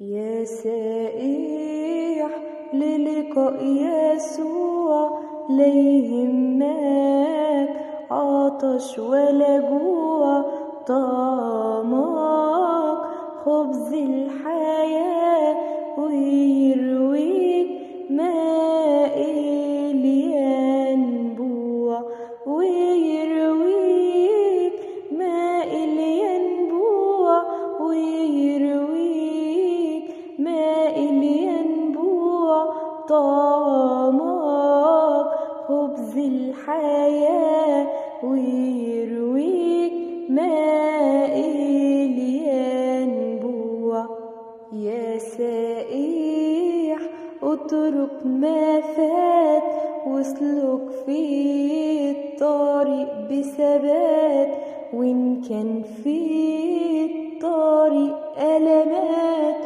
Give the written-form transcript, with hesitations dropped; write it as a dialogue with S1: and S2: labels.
S1: يا سائح للقاء يسوع، لا يهمك عطش ولا جوع، طعمك خبز الحياة ويرويك ماء الينبوع، ويرويك ماء الينبوع، ويرويك ماء الينبوع، طعمك خبز الحياة ويرويك ماء الينبوع. يا سائح اترك ما فات واسلك في الطريق بثبات، وإن كان في الطريق ألمات